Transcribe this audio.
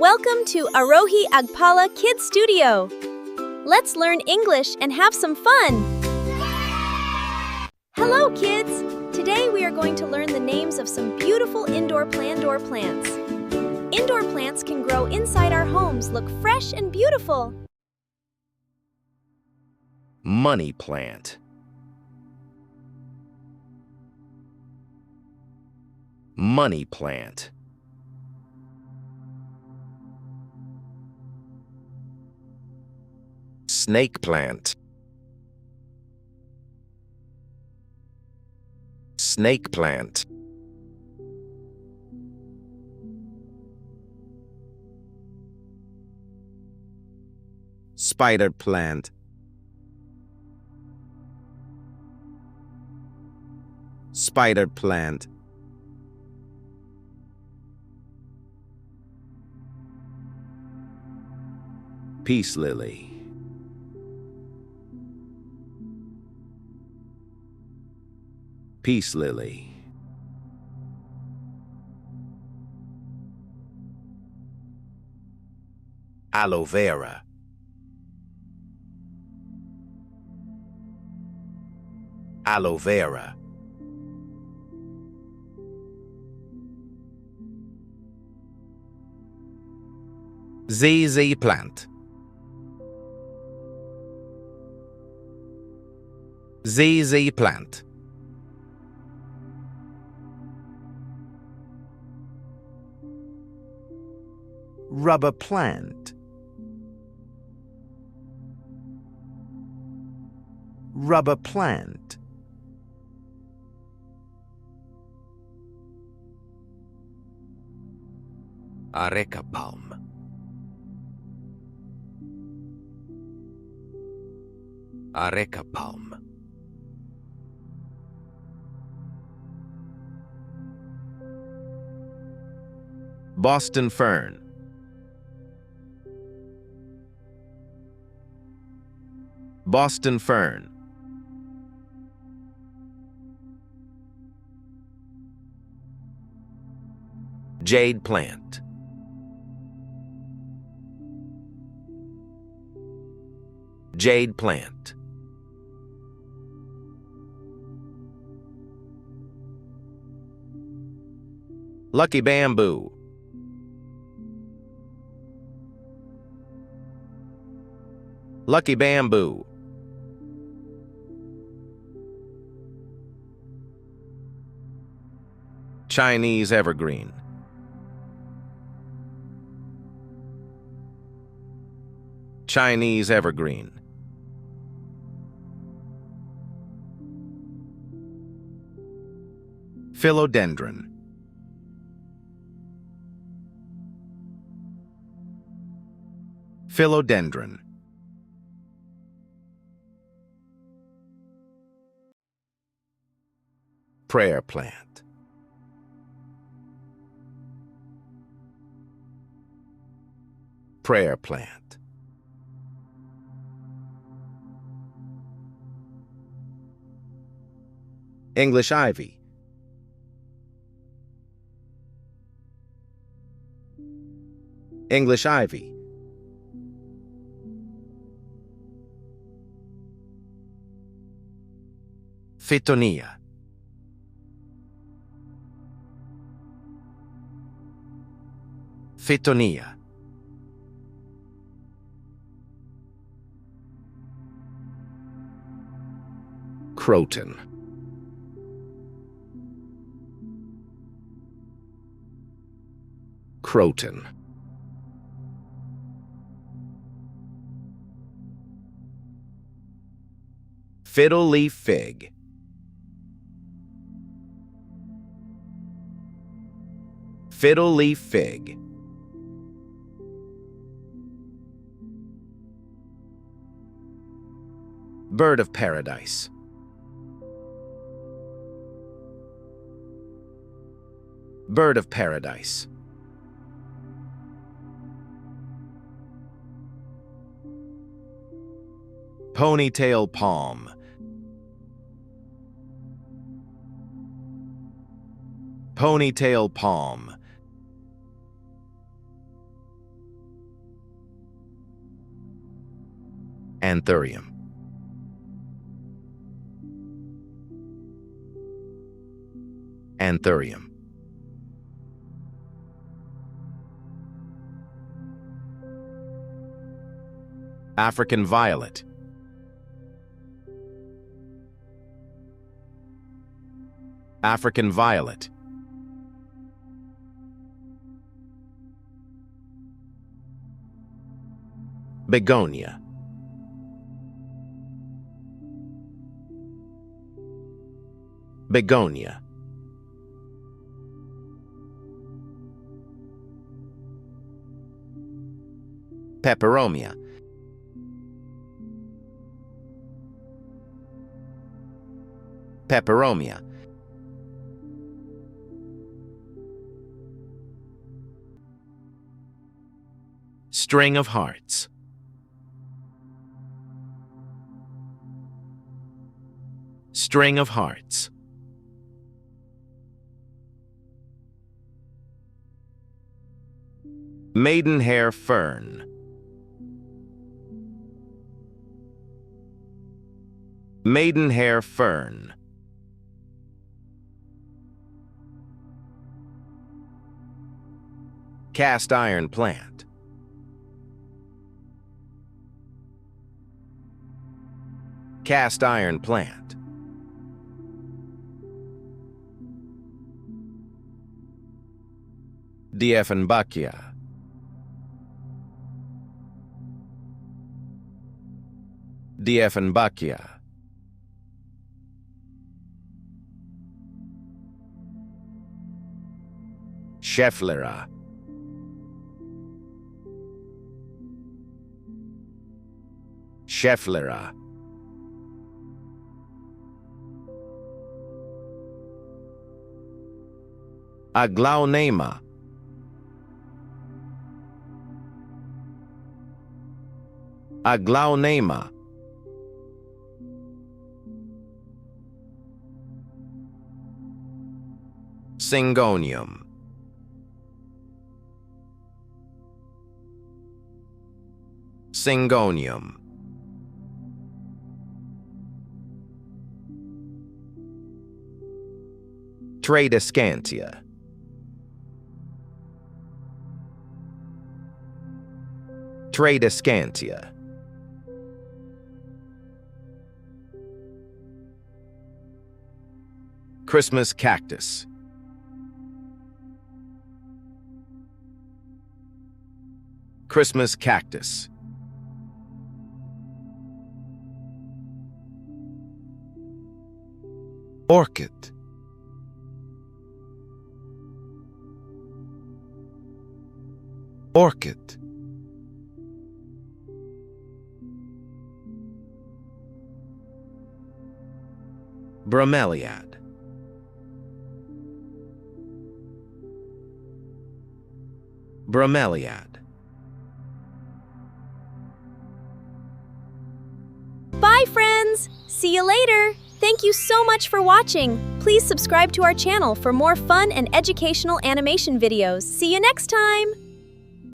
Welcome to Arohi Agpala Kids Studio. Let's learn English and have some fun. Hello, kids! Today we are going to learn the names of some beautiful indoor plants. Indoor plants can grow inside our homes, look fresh and beautiful. Money plant. Money plant. Snake plant. Snake plant. Spider plant. Spider plant. Peace lily. Peace lily. Aloe Vera. Aloe Vera. Jade Plant. Jade Plant. Rubber plant. Rubber plant. Areca Palm. Areca Palm. Boston fern. Boston fern. Jade plant. Jade plant. Lucky bamboo. Lucky bamboo. Chinese evergreen. Chinese evergreen. Philodendron. Philodendron. Prayer plant. Prayer plant. English ivy. English ivy. Fittonia. Fittonia. Croton. Croton. Fiddle leaf fig. Fiddle leaf fig. Bird of paradise. Bird of paradise. Ponytail palm. Ponytail palm. Anthurium. Anthurium. African violet. African violet. Begonia. Begonia. Peperomia. Peperomia. String of hearts. String of hearts. Maidenhair fern. Maidenhair fern. Cast iron plant. Cast iron plant. Dieffenbachia. Dieffenbachia. Schefflera. Schefflera. Aglaonema. Aglaonema. Syngonium. Syngonium. Tradescantia. Tradescantia. Christmas cactus. Christmas cactus. Orchid. Orchid. Bromeliad. Bromeliad. Bye, friends! See you later! Thank you so much for watching. Please subscribe to our channel for more fun and educational animation videos. See you next time!